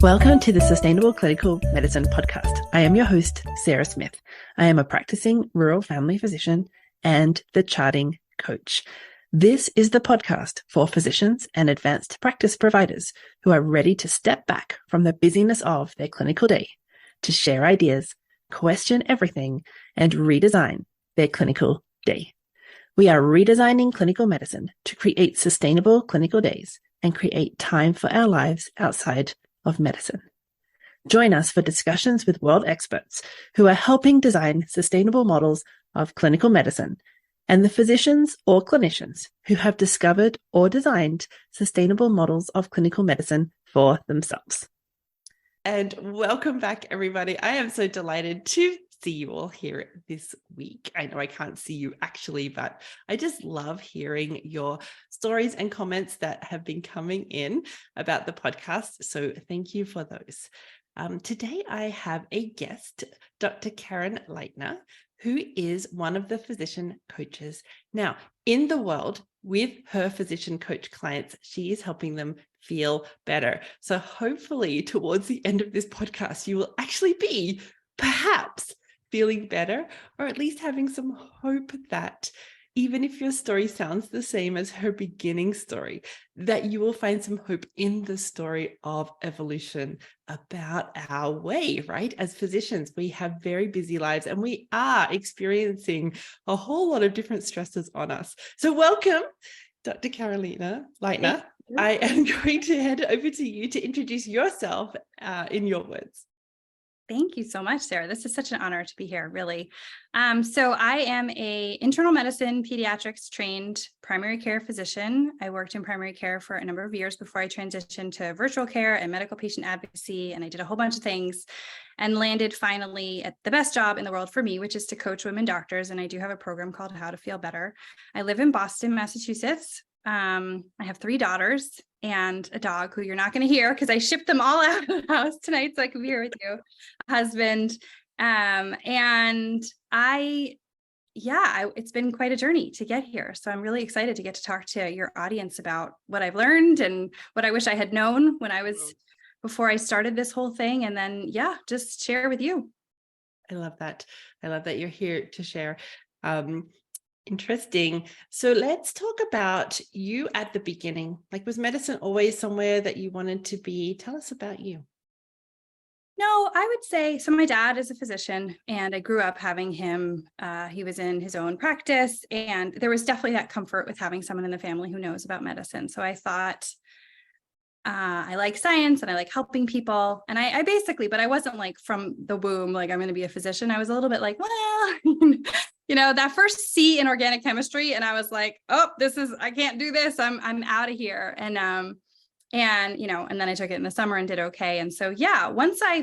Welcome to the Sustainable Clinical Medicine podcast. I am your host, Sarah Smith. I am a practicing rural family physician and the charting coach. This is the podcast for physicians and advanced practice providers who are ready to step back from the busyness of their clinical day to share ideas, question everything, and redesign their clinical day. We are redesigning clinical medicine to create sustainable clinical days and create time for our lives outside of medicine. Join us for discussions with world experts who are helping design sustainable models of clinical medicine and the physicians or clinicians who have discovered or designed sustainable models of clinical medicine for themselves. And welcome back, everybody. I am so delighted to see you all here this week. I know I can't see you actually, but I just love hearing your stories and comments that have been coming in about the podcast. So thank you for those. Today I have a guest, Dr. Karen Leitner, who is one of the physician coaches. Now, in the world with her physician coach clients, she is helping them feel better. So hopefully towards the end of this podcast, you will actually be perhaps feeling better, or at least having some hope that even if your story sounds the same as her beginning story, that you will find some hope in the story of evolution about our way, right? As physicians, we have very busy lives and we are experiencing a whole lot of different stresses on us. So welcome, Dr. Carolina Leitner. I am going to hand it over to you to introduce yourself in your words. Thank you so much, Sarah. This is such an honor to be here, really. So I am a internal medicine pediatrics trained primary care physician. I worked in primary care for a number of years before I transitioned to virtual care and medical patient advocacy. And I did a whole bunch of things and landed finally at the best job in the world for me, which is to coach women doctors. And I do have a program called How to Feel Better. I live in Boston, Massachusetts. I have 3 daughters and a dog who you're not going to hear because I shipped them all out of the house tonight so I can be here with you, a husband. And it's been quite a journey to get here. So I'm really excited to get to talk to your audience about what I've learned and what I wish I had known when I was before I started this whole thing. And then, just share with you. I love that. I love that you're here to share. Interesting. So let's talk about you at the beginning. Like, was medicine always somewhere that you wanted to be? Tell us about you. No, I would say, so my dad is a physician and I grew up having him, he was in his own practice and there was definitely that comfort with having someone in the family who knows about medicine. So I thought, I like science and I like helping people. And I basically, but I wasn't like from the womb, like I'm going to be a physician. I was a little bit like, well, that first C in organic chemistry. And I was like, oh, I can't do this. I'm out of here. And then I took it in the summer and did okay. And so, once I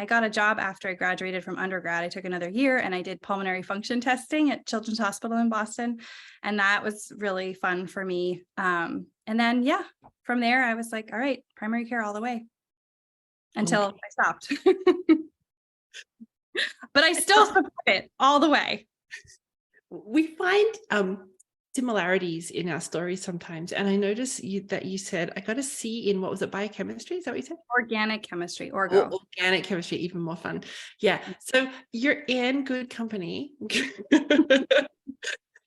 got a job after I graduated from undergrad, I took another year and I did pulmonary function testing at Children's Hospital in Boston. And that was really fun for me. And then, from there, I was like, all right, primary care all the way until I stopped. But I still support it all the way. We find similarities in our stories sometimes. And I noticed that you said, I got a C in, what was it, biochemistry? Is that what you said? Organic chemistry, Orgo. Organic chemistry, even more fun. Yeah. So you're in good company.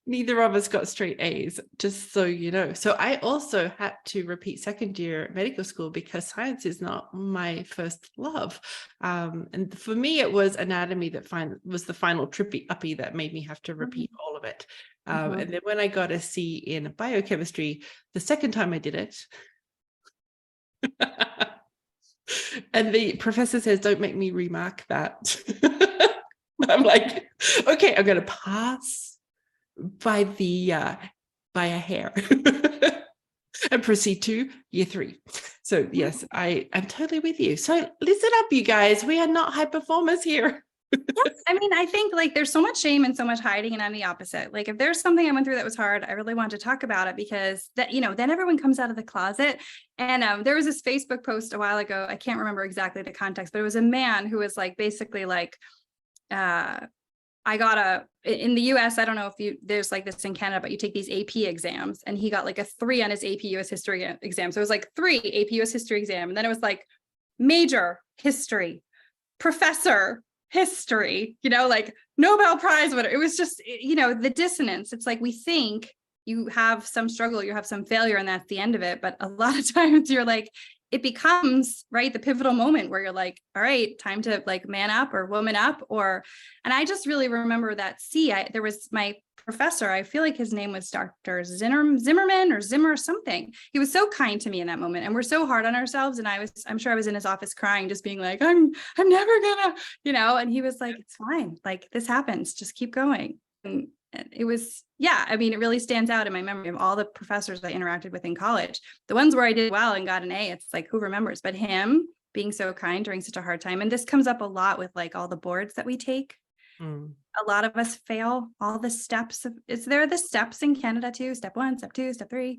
Neither of us got straight A's, just so you know. So I also had to repeat second year medical school because science is not my first love. And for me, it was anatomy that was the final trippy uppy that made me have to repeat all of it. And then when I got a C in biochemistry, the second time I did it, and the professor says, don't make me remark that. I'm like, okay, I'm going to pass by a hair and proceed to year 3. So yes, I'm totally with you. So listen up, you guys. We are not high performers here. Yes. I mean, I think like there's so much shame and so much hiding, and I'm the opposite. Like if there's something I went through that was hard, I really want to talk about it because that, then everyone comes out of the closet. And there was this Facebook post a while ago. I can't remember exactly the context, but it was a man who was like, basically like, in the US, I don't know if there's like this in Canada, but you take these AP exams and he got like a 3 on his AP US history exam. So it was like 3 AP US history exam. And then it was like major history, professor history, like Nobel Prize winner. It was just, the dissonance. It's like we think you have some struggle, you have some failure, and that's the end of it. But a lot of times you're like, it becomes, right, the pivotal moment where you're like, all right, time to like man up or woman up. And I just really remember that. There was my professor, I feel like his name was Dr. Zimmerman or Zimmer something. He was so kind to me in that moment. And we're so hard on ourselves. And I'm sure I was in his office crying, just being like, I'm never gonna, and he was like, it's fine. Like this happens, just keep going. And it was, it really stands out in my memory of all the professors I interacted with in college. The ones where I did well and got an A, it's like, who remembers? But him being so kind during such a hard time. And this comes up a lot with like all the boards that we take. A lot of us fail all the steps. Is there the steps in Canada too? Step 1, step 2, step 3?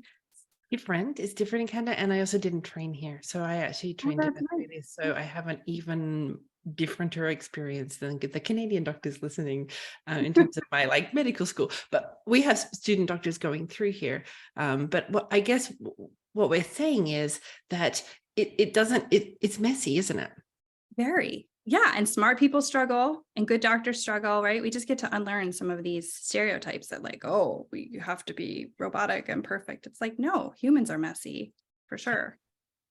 It's different in Canada. And I also didn't train here. So I actually trained in Australia. So I have an even differenter experience than the Canadian doctors listening in terms of my like medical school. But we have student doctors going through here. But what we're saying is that it's messy, isn't it? Very. Yeah. And smart people struggle and good doctors struggle, right? We just get to unlearn some of these stereotypes that like, you have to be robotic and perfect. It's like, no, humans are messy for sure.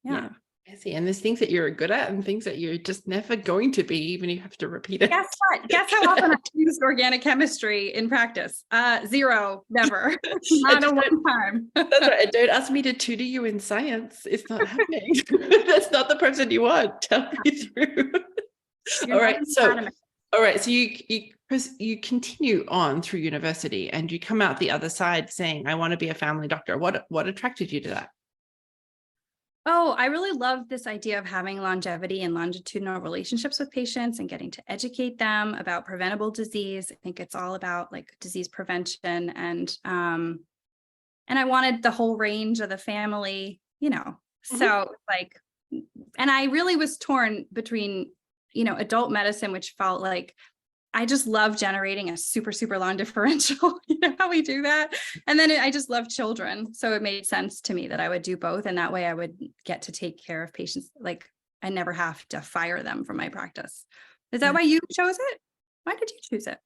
Yeah. Messy. And there's things that you're good at and things that you're just never going to be, even if you have to repeat it. Guess what? Guess how often I used organic chemistry in practice? 0, never. Not a one time. That's right. Don't ask me to tutor you in science. It's not happening. That's not the person you want. Tell me through. All right. So you continue on through university and you come out the other side saying, I want to be a family doctor. What attracted you to that? Oh, I really love this idea of having longevity and longitudinal relationships with patients and getting to educate them about preventable disease. I think it's all about like disease prevention and I wanted the whole range of the family, so like, and I really was torn between, adult medicine, which felt like I just love generating a super, super long differential. You know how we do that? And then I just love children. So it made sense to me that I would do both. And that way I would get to take care of patients. Like I never have to fire them from my practice. Is that why you chose it? Why did you choose it?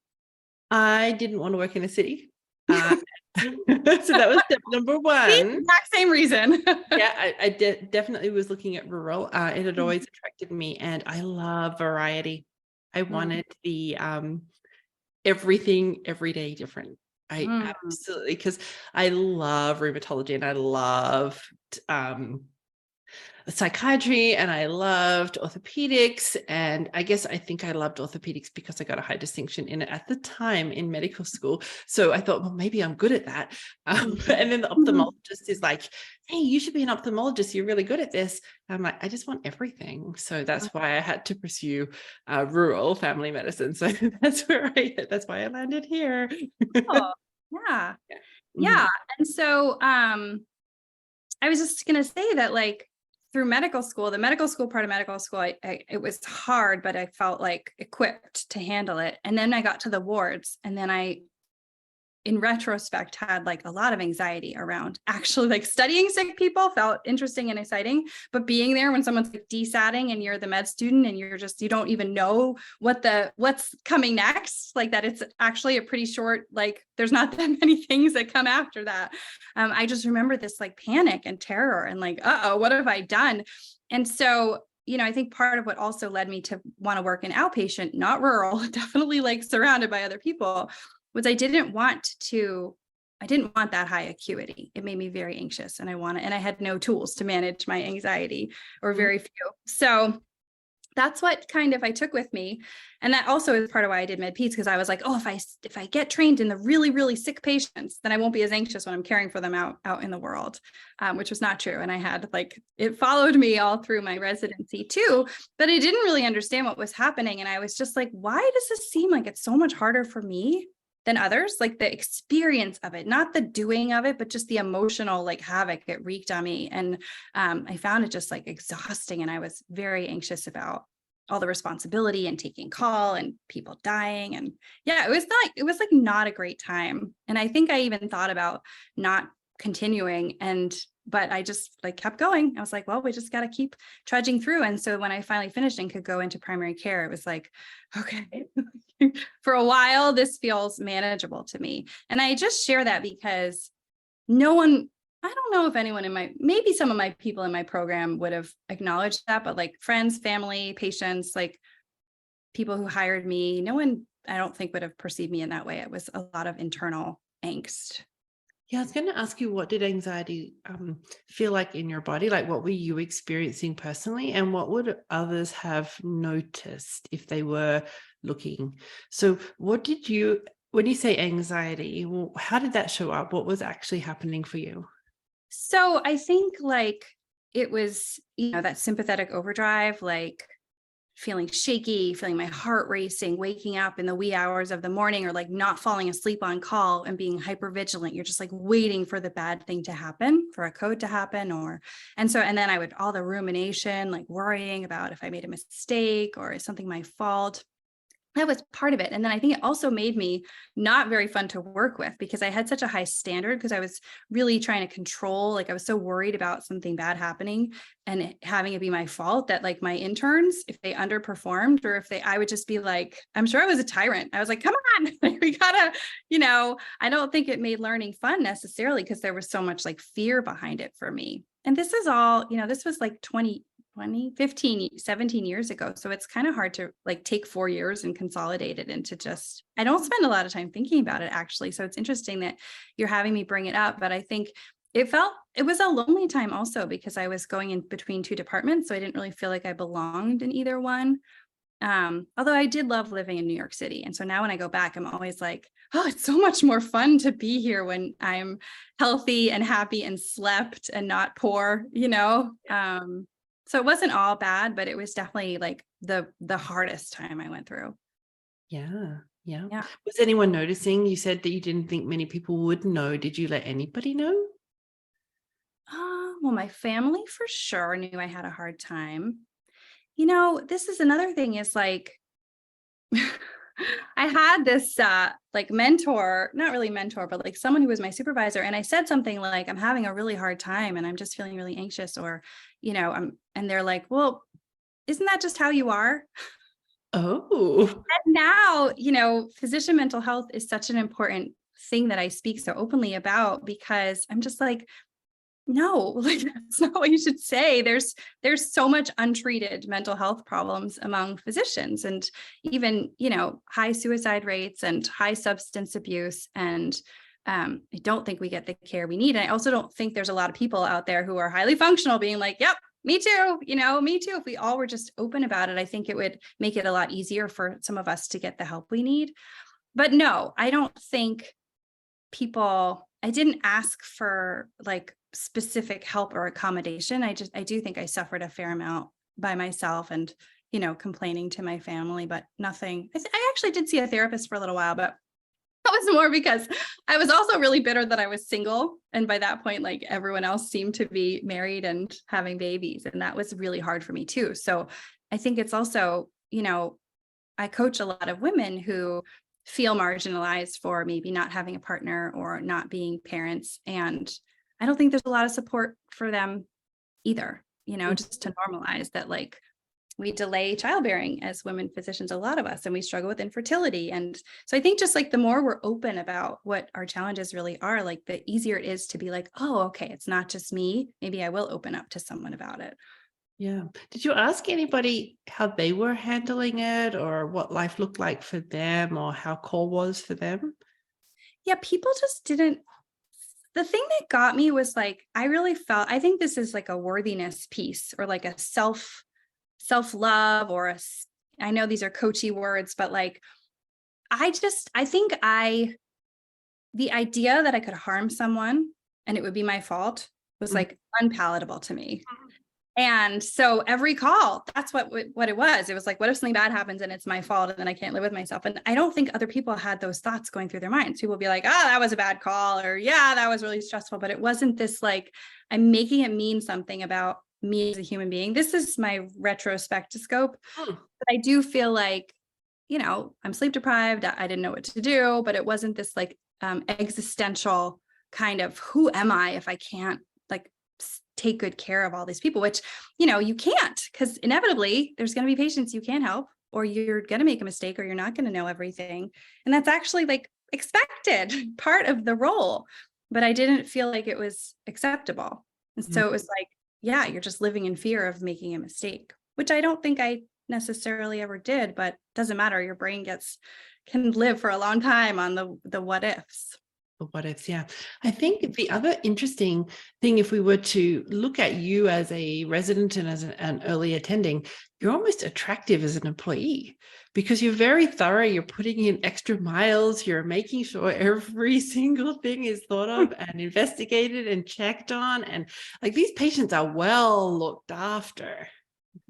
I didn't want to work in a city. So that was step number one. Exact same reason. I definitely was looking at rural. It had always attracted me and I love variety. I wanted the everything every day different. I absolutely, because I love rheumatology and I loved psychiatry and I loved orthopedics. And I think I loved orthopedics because I got a high distinction in it at the time in medical school. So I thought, well, maybe I'm good at that. And then the ophthalmologist is like, hey, you should be an ophthalmologist. You're really good at this. I'm like, I just want everything. So that's why I had to pursue rural family medicine. So that's why I landed here. Oh, yeah. Yeah. And so I was just going to say that like, through medical school, the medical school part of medical school, it was hard, but I felt like equipped to handle it. And then I got to the wards and then I, in retrospect, had like a lot of anxiety around actually like studying sick people felt interesting and exciting, but being there when someone's like desatting and you're the med student and you don't even know what's coming next, like that it's actually a pretty short, like there's not that many things that come after that. I just remember this like panic and terror and like, what have I done? And so, I think part of what also led me to want to work in outpatient, not rural, definitely like surrounded by other people, was I didn't want that high acuity. It made me very anxious and I had no tools to manage my anxiety or very few. So that's what kind of I took with me. And that also is part of why I did med peds, because I was like, if I get trained in the really, really sick patients, then I won't be as anxious when I'm caring for them out in the world, which was not true. And I had it followed me all through my residency too, but I didn't really understand what was happening. And I was just like, why does this seem like it's so much harder for me than others? Like the experience of it, not the doing of it, but just the emotional like havoc it wreaked on me. And I found it just like exhausting. And I was very anxious about all the responsibility and taking call and people dying. And it was not a great time. And I think I even thought about not continuing. And but I just like kept going. I was like, well, we just got to keep trudging through. And so when I finally finished and could go into primary care, it was like, okay, for a while, this feels manageable to me. And I just share that because no one, I don't know if anyone maybe some of my people in my program would have acknowledged that, but like friends, family, patients, like people who hired me, no one, I don't think would have perceived me in that way. It was a lot of internal angst. Yeah, I was going to ask you, what did anxiety feel like in your body? Like, what were you experiencing personally, and what would others have noticed if they were looking? So what did you, when you say anxiety, well, how did that show up? What was actually happening for you? So I think like it was, that sympathetic overdrive, like feeling shaky, feeling my heart racing, waking up in the wee hours of the morning, or like not falling asleep on call and being hyper vigilant. You're just like waiting for the bad thing to happen, for a code to happen, and then I would, all the rumination, like worrying about if I made a mistake or is something my fault. That was part of it. And then I think it also made me not very fun to work with because I had such a high standard, because I was really trying to control, like I was so worried about something bad happening and having it be my fault, that like my interns, if they underperformed or I would just be like, I'm sure I was a tyrant. I was like, come on, we gotta, I don't think it made learning fun necessarily, because there was so much like fear behind it for me. And this is all, this was like 15, 17 years ago. So it's kind of hard to like take 4 years and consolidate it into just, I don't spend a lot of time thinking about it actually. So it's interesting that you're having me bring it up, but I think it was a lonely time also, because I was going in between two departments. So I didn't really feel like I belonged in either one. Although I did love living in New York City. And so now when I go back, I'm always like, oh, it's so much more fun to be here when I'm healthy and happy and slept and not poor, So it wasn't all bad, but it was definitely like the hardest time I went through. Yeah. Yeah. Was anyone noticing? You said that you didn't think many people would know. Did you let anybody know? Well, my family for sure knew I had a hard time. This is another thing, is like, I had this like mentor, not really mentor, but like someone who was my supervisor. And I said something like, I'm having a really hard time and I'm just feeling really anxious, or, and they're like, well, isn't that just how you are? Oh. And now, physician mental health is such an important thing that I speak so openly about, because I'm just like, no, like that's not what you should say. There's so much untreated mental health problems among physicians, and even, high suicide rates and high substance abuse. And I don't think we get the care we need. And I also don't think there's a lot of people out there who are highly functional being like, yep, me too, me too. If we all were just open about it, I think it would make it a lot easier for some of us to get the help we need. But no, I don't think I didn't ask for like specific help or accommodation. I do think I suffered a fair amount by myself and, complaining to my family, but nothing. I actually did see a therapist for a little while, but that was more because I was also really bitter that I was single. And by that point, like everyone else seemed to be married and having babies. And that was really hard for me too. So I think it's also, I coach a lot of women who feel marginalized for maybe not having a partner or not being parents. And I don't think there's a lot of support for them either, just to normalize that, like, we delay childbearing as women physicians, a lot of us, and we struggle with infertility. And so I think just like the more we're open about what our challenges really are, like the easier it is to be like, oh, okay, it's not just me. Maybe I will open up to someone about it. Yeah. Did you ask anybody how they were handling it, or what life looked like for them, or how call was for them? Yeah, people just didn't. The thing that got me was like, I think this is like a worthiness piece, or like a self-love, or I know these are coachy words, but like, the idea that I could harm someone and it would be my fault was like unpalatable to me. And so every call, that's what it was. It was like, what if something bad happens and it's my fault and then I can't live with myself? And I don't think other people had those thoughts going through their minds. People would be like, oh, that was a bad call, or yeah, that was really stressful. But it wasn't this like, I'm making it mean something about me as a human being. This is my retrospectoscope. But I do feel like, I'm sleep deprived. I didn't know what to do, but it wasn't this like existential kind of, who am I if I can't like take good care of all these people, which, you know, you can't, because inevitably there's going to be patients you can't help, or you're going to make a mistake, or you're not going to know everything. And that's actually like expected part of the role. But I didn't feel like it was acceptable. And so it was like, yeah, you're just living in fear of making a mistake, which I don't think I necessarily ever did, but doesn't matter. Your brain can live for a long time on the what ifs. What ifs, yeah. I think the other interesting thing, if we were to look at you as a resident and as an early attending, you're almost attractive as an employee because you're very thorough. You're putting in extra miles. You're making sure every single thing is thought of and investigated and checked on. And like these patients are well looked after.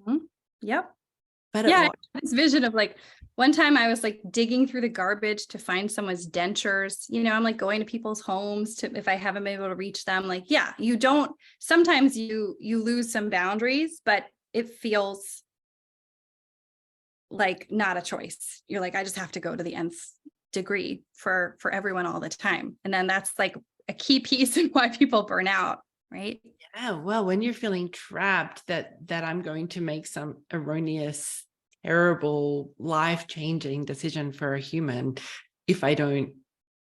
Mm-hmm. Yep. But yeah, this vision of like, one time I was like digging through the garbage to find someone's dentures. You know, I'm like going to people's homes to, if I haven't been able to reach them, like, yeah, you don't, sometimes you lose some boundaries, but it feels like not a choice. You're like, I just have to go to the nth degree for everyone all the time. And then that's like a key piece in why people burn out, right? Yeah, well, when you're feeling trapped that I'm going to make some erroneous, terrible, life-changing decision for a human if I don't,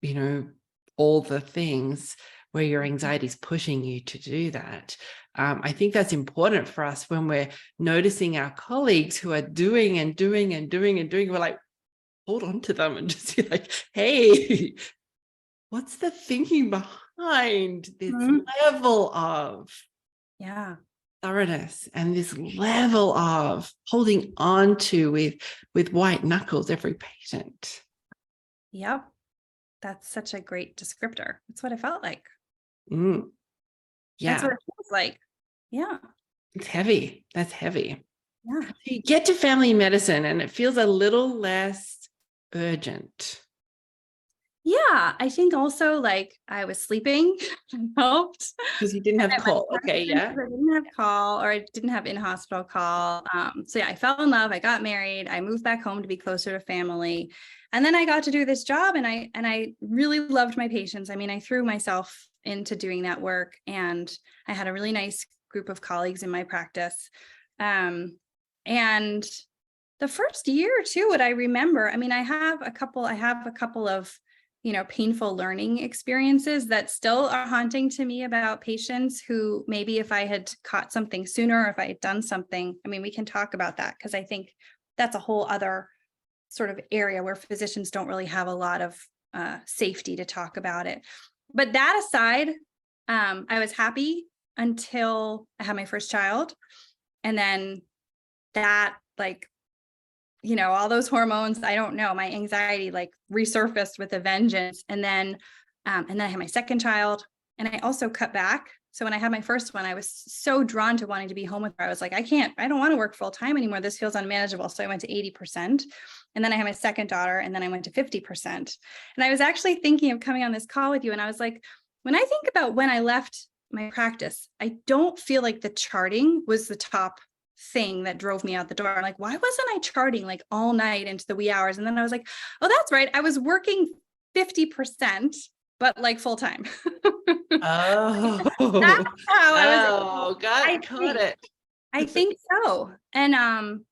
you know, all the things where your anxiety is pushing you to do that. I think that's important for us when we're noticing our colleagues who are doing and doing and doing and doing. We're like, hold on to them and just be like, hey, what's the thinking behind this level of thoroughness and this level of holding on to with white knuckles every patient? Yep. That's such a great descriptor. That's what it felt like. Yeah. That's what it feels like. Yeah. It's heavy. That's heavy. Yeah. So you get to family medicine and it feels a little less urgent. Yeah, I think also like I was sleeping helped. Because you didn't have call. Okay, yeah. I didn't have call, or I didn't have in-hospital call. So yeah, I fell in love. I got married. I moved back home to be closer to family. And then I got to do this job and I really loved my patients. I mean, I threw myself into doing that work and I had a really nice group of colleagues in my practice. And the first year or two, what I remember, I mean, I have a couple of, you know, painful learning experiences that still are haunting to me about patients who maybe if I had caught something sooner, or if I had done something, I mean, we can talk about that because I think that's a whole other sort of area where physicians don't really have a lot of safety to talk about it. But that aside, I was happy until I had my first child. And then that, like, you know, all those hormones, I don't know, my anxiety like resurfaced with a vengeance. And then I had my second child and I also cut back. So when I had my first one, I was so drawn to wanting to be home with her. I was like, I don't want to work full time anymore. This feels unmanageable. So I went to 80%. And then I had my second daughter and then I went to 50%. And I was actually thinking of coming on this call with you. And I was like, when I think about when I left my practice, I don't feel like the charting was the top thing that drove me out the door. I'm like, why wasn't I charting like all night into the wee hours? And then I was like, oh, that's right. I was working 50%, but like full time. Oh, that's how I was. Got it. I think so. And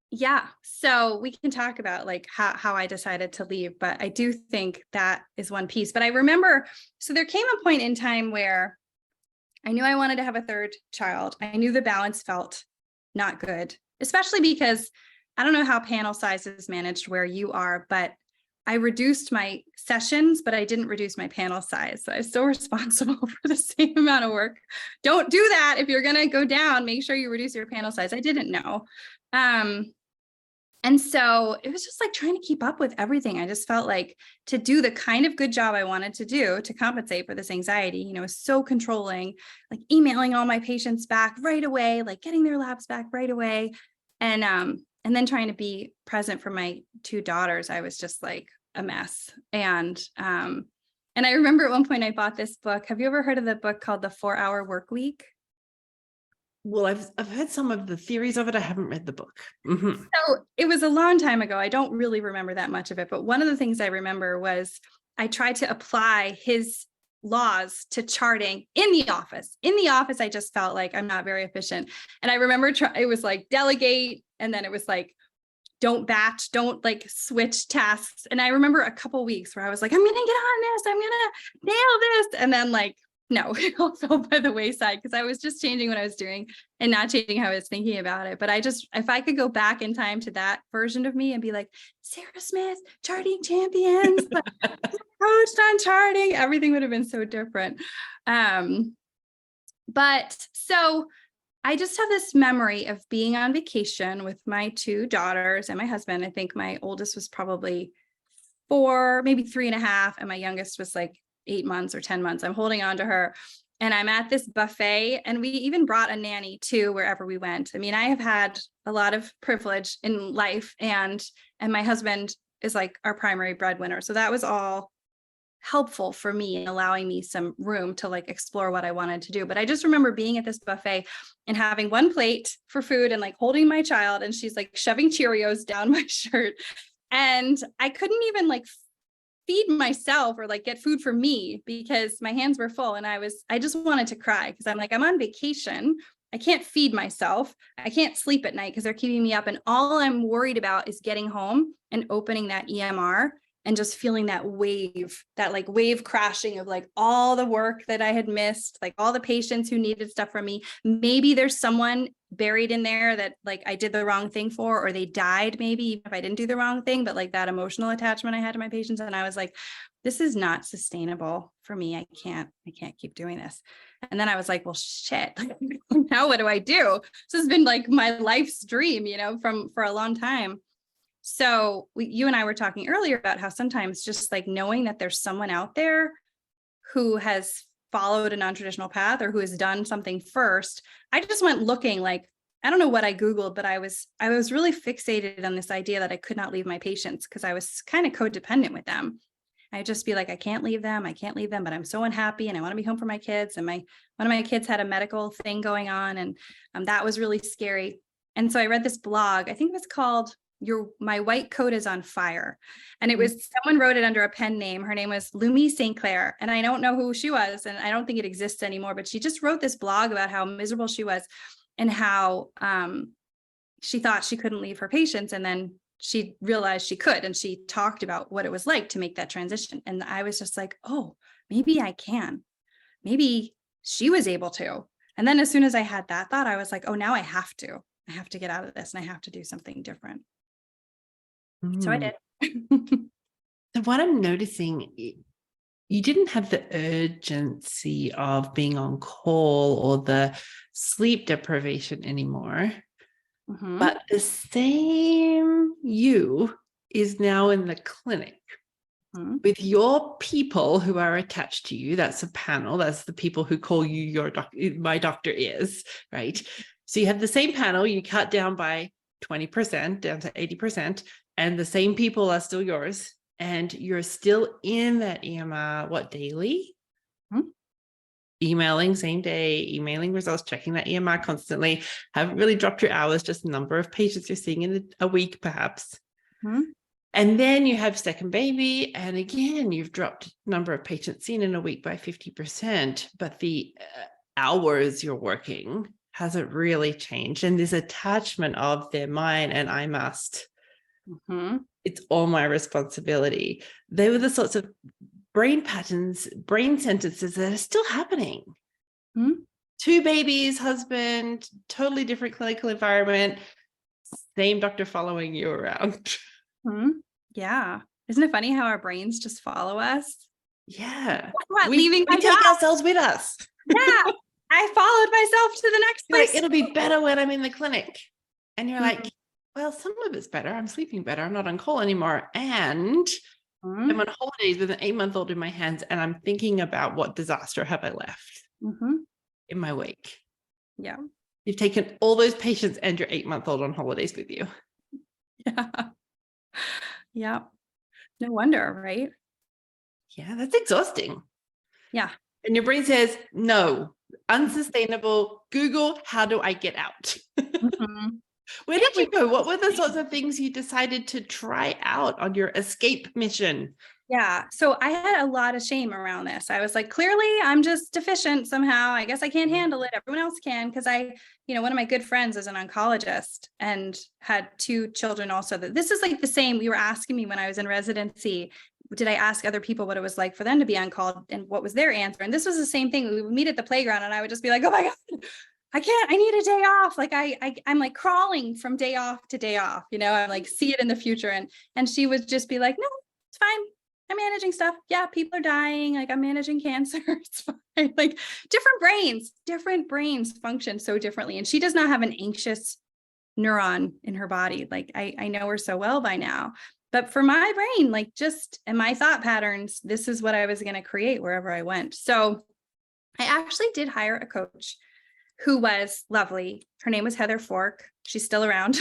yeah, so we can talk about like how I decided to leave, but I do think that is one piece. But I remember, so there came a point in time where I knew I wanted to have a third child. I knew the balance felt not good, especially because I don't know how panel size is managed where you are, but I reduced my sessions, but I didn't reduce my panel size. So I'm still responsible for the same amount of work. Don't do that. If you're going to go down, make sure you reduce your panel size. I didn't know. And so it was just like trying to keep up with everything. I just felt like to do the kind of good job I wanted to do to compensate for this anxiety, you know, was so controlling, like emailing all my patients back right away, like getting their labs back right away. And then trying to be present for my two daughters. I was just like a mess. And I remember at one point I bought this book. Have you ever heard of the book called The 4-Hour Workweek? Well, I've heard some of the theories of it. I haven't read the book. Mm-hmm. So it was a long time ago. I don't really remember that much of it, but one of the things I remember was I tried to apply his laws to charting in the office. In the office, I just felt like I'm not very efficient. And I remember it was like delegate, and then it was like, don't batch, don't like switch tasks. And I remember a couple weeks where I was like, I'm going to get on this, I'm going to nail this. And then like, no, it all fell by the wayside because I was just changing what I was doing and not changing how I was thinking about it. But if I could go back in time to that version of me and be like, Sarah Smith, charting champions, coached on charting, everything would have been so different. But so I just have this memory of being on vacation with my two daughters and my husband. I think my oldest was probably 4, maybe 3.5, and my youngest was like 8 months or 10 months. I'm holding on to her, and I'm at this buffet, and we even brought a nanny too wherever we went. I mean, I have had a lot of privilege in life, and my husband is like our primary breadwinner. So that was all helpful for me in allowing me some room to like explore what I wanted to do. But I just remember being at this buffet and having one plate for food and like holding my child, and she's like shoving Cheerios down my shirt. And I couldn't even like feed myself or like get food for me because my hands were full. And I just wanted to cry because I'm like, I'm on vacation. I can't feed myself. I can't sleep at night because they're keeping me up. And all I'm worried about is getting home and opening that EMR and just feeling that wave crashing of like all the work that I had missed, like all the patients who needed stuff from me. Maybe there's someone buried in there that like I did the wrong thing for, or they died maybe even if I didn't do the wrong thing, but like that emotional attachment I had to my patients. And I was like, this is not sustainable for me. I can't keep doing this. And then I was like, well, shit, now what do I do? This has been like my life's dream, for a long time. So you and I were talking earlier about how sometimes just like knowing that there's someone out there who has followed a non-traditional path or who has done something first. I just went looking, like, I don't know what I Googled, but I was really fixated on this idea that I could not leave my patients because I was kind of codependent with them. I'd just be like, I can't leave them, but I'm so unhappy and I want to be home for my kids. And one of my kids had a medical thing going on, and that was really scary. And so I read this blog, I think it was called My White Coat is on Fire. And it was, someone wrote it under a pen name. Her name was Lumi St. Clair. And I don't know who she was, and I don't think it exists anymore, but she just wrote this blog about how miserable she was and how she thought she couldn't leave her patients. And then she realized she could, and she talked about what it was like to make that transition. And I was just like, oh, maybe I can. Maybe she was able to. And then as soon as I had that thought, I was like, oh, now I have to get out of this and I have to do something different. So I did. So what I'm noticing, you didn't have the urgency of being on call or the sleep deprivation anymore. Mm-hmm. But the same you is now in the clinic with your people who are attached to you. That's a panel. That's the people who call you your doctor. My doctor is, right? So you have the same panel. You cut down by 20%, down to 80%, and the same people are still yours. And you're still in that EMR, daily? Emailing same day, emailing results, checking that EMR constantly. Haven't really dropped your hours, just the number of patients you're seeing in a week, perhaps. And then you have second baby, and again, you've dropped number of patients seen in a week by 50%, but the hours you're working hasn't really changed. And this attachment of they're mine and I must. It's all my responsibility. They were the sorts of brain patterns, brain sentences that are still happening. 2 babies, husband, totally different clinical environment, same doctor following you around. Yeah. Isn't it funny how our brains just follow us? Yeah. We take ourselves with us. Yeah. I followed myself to the next place. Like, it'll be better when I'm in the clinic. And you're like, well, some of it's better. I'm sleeping better. I'm not on call anymore. And I'm on holidays with an 8-month-old in my hands, and I'm thinking about what disaster have I left in my wake. Yeah. You've taken all those patients and your 8-month-old on holidays with you. Yeah. Yeah. No wonder, right? Yeah, that's exhausting. Yeah. And your brain says, no, unsustainable. Google, how do I get out? Where did you go? What were the sorts of things you decided to try out on your escape mission? Yeah. So I had a lot of shame around this. I was like, clearly I'm just deficient somehow. I guess I can't handle it. Everyone else can. Cause one of my good friends is an oncologist and had 2 children also. That this is like the same. You were asking me when I was in residency, did I ask other people what it was like for them to be on call and what was their answer? And this was the same thing. We would meet at the playground and I would just be like, oh my God, I can't, I need a day off. Like I'm like crawling from day off to day off, I'm like, see it in the future. And she would just be like, no, it's fine. I'm managing stuff. Yeah, people are dying. Like I'm managing cancer. It's fine. Like different brains function so differently. And she does not have an anxious neuron in her body. Like I know her so well by now. But for my brain, like just and my thought patterns, this is what I was going to create wherever I went. So I actually did hire a coach who was lovely. Her name was Heather Fork. She's still around.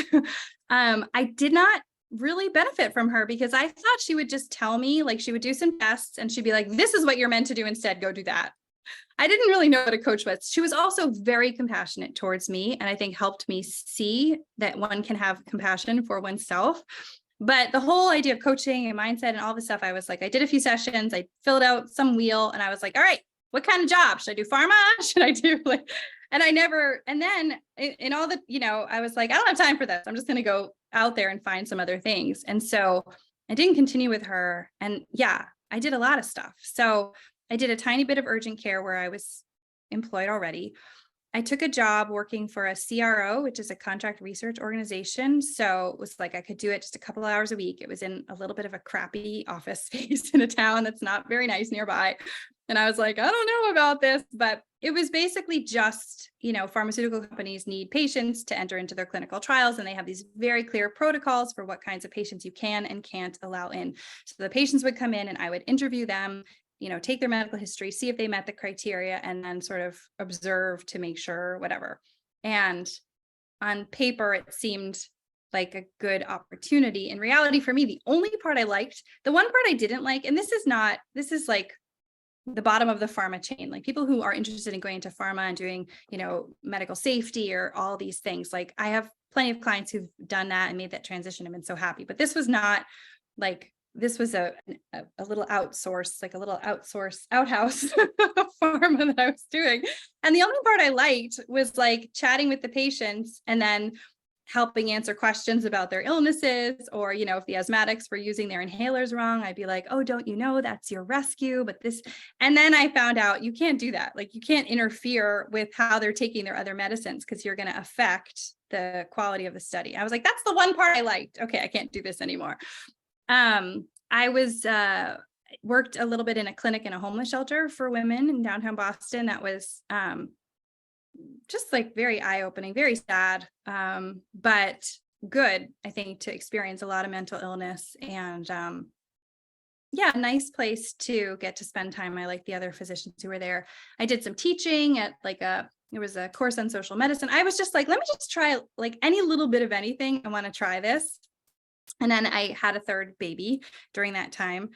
I did not really benefit from her because I thought she would just tell me, like she would do some tests and she'd be like, this is what you're meant to do instead, go do that. I didn't really know what a coach was. She was also very compassionate towards me and I think helped me see that one can have compassion for oneself. But the whole idea of coaching and mindset and all this stuff, I was like, I did a few sessions, I filled out some wheel and I was like, all right, what kind of job? Should I do pharma? Should I do like, and I never, and then in all the, I was like, I don't have time for this. I'm just going to go out there and find some other things. And so I didn't continue with her. And yeah, I did a lot of stuff. So I did a tiny bit of urgent care where I was employed already. I took a job working for a CRO, which is a contract research organization. So it was like I could do it just a couple of hours a week. It was in a little bit of a crappy office space in a town that's not very nice nearby. And I was like, I don't know about this, but it was basically just, pharmaceutical companies need patients to enter into their clinical trials. And they have these very clear protocols for what kinds of patients you can and can't allow in. So the patients would come in and I would interview them, take their medical history, see if they met the criteria, and then sort of observe to make sure, whatever. And on paper, it seemed like a good opportunity. In reality, for me, the only part I liked, the one part I didn't like, and this is like the bottom of the pharma chain, like people who are interested in going into pharma and doing, medical safety or all these things. Like I have plenty of clients who've done that and made that transition and been so happy, but this was not like, this was a little outsource, like a little outhouse pharma that I was doing. And the only part I liked was like chatting with the patients and then helping answer questions about their illnesses, or, if the asthmatics were using their inhalers wrong, I'd be like, oh, don't you know that's your rescue? But this, and then I found out you can't do that. Like you can't interfere with how they're taking their other medicines because you're going to affect the quality of the study. I was like, that's the one part I liked. Okay, I can't do this anymore. I was worked a little bit in a clinic in a homeless shelter for women in downtown Boston. That was just like very eye-opening, very sad, but good, I think, to experience a lot of mental illness. And nice place to get to spend time. I like the other physicians who were there. I did some teaching at there was a course on social medicine. I was just like, let me just try like any little bit of anything. I want to try this. And then I had a third baby during that time.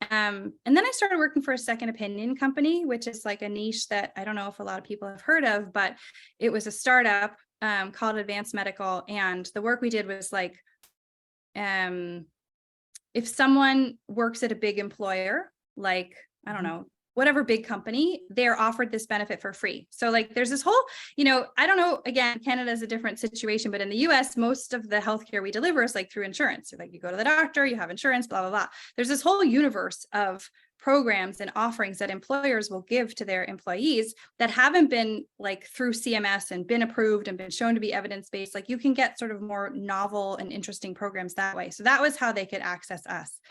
And then I started working for a second opinion company, which is like a niche that I don't know if a lot of people have heard of, but it was a startup called Advanced Medical. And the work we did was like, if someone works at a big employer, like, I don't know, whatever big company, they're offered this benefit for free. So like there's this whole, I don't know, again, Canada is a different situation, but in the US, most of the healthcare we deliver is like through insurance. So like you go to the doctor, you have insurance, blah, blah, blah. There's this whole universe of programs and offerings that employers will give to their employees that haven't been like through CMS and been approved and been shown to be evidence-based. Like you can get sort of more novel and interesting programs that way. So that was how they could access us.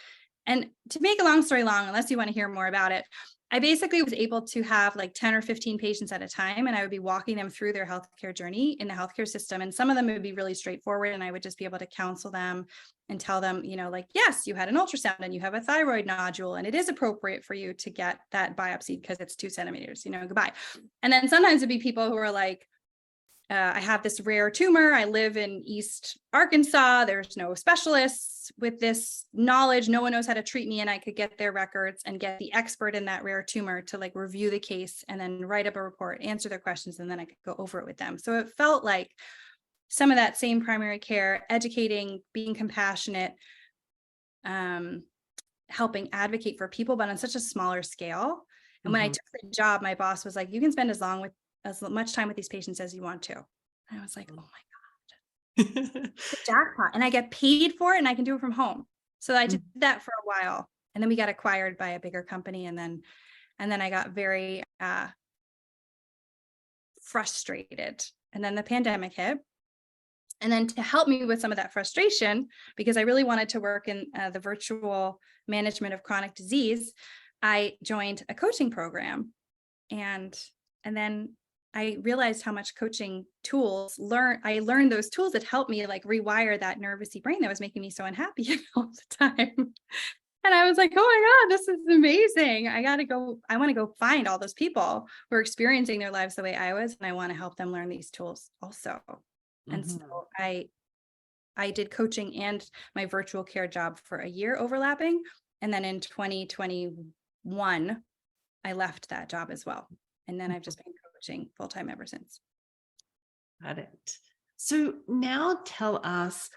And to make a long story long, unless you want to hear more about it, I basically was able to have like 10 or 15 patients at a time, and I would be walking them through their healthcare journey in the healthcare system. And some of them would be really straightforward, and I would just be able to counsel them and tell them, like, yes, you had an ultrasound and you have a thyroid nodule, and it is appropriate for you to get that biopsy because it's 2 centimeters, goodbye. And then sometimes it'd be people who are like, I have this rare tumor. I live in East Arkansas. There's no specialists with this knowledge. No one knows how to treat me. And I could get their records and get the expert in that rare tumor to like review the case and then write up a report, answer their questions, and then I could go over it with them. So it felt like some of that same primary care, educating, being compassionate, helping advocate for people, but on such a smaller scale. And when I Mhm. took the job, my boss was like, you can spend as much time with these patients as you want to. And I was like, oh my God, the jackpot. And I get paid for it and I can do it from home. So I did that for a while. And then we got acquired by a bigger company. And then I got very frustrated. And then the pandemic hit. And then to help me with some of that frustration, because I really wanted to work in the virtual management of chronic disease, I joined a coaching program. And then I realized how much coaching tools I learned those tools that helped me like rewire that nervousy brain that was making me so unhappy all the time. And I was like, oh my God, this is amazing. I want to go find all those people who are experiencing their lives the way I was. And I want to help them learn these tools also. And so I did coaching and my virtual care job for a year overlapping. And then in 2021, I left that job as well. And then I've just been coaching full time ever since. Got it. So now tell us,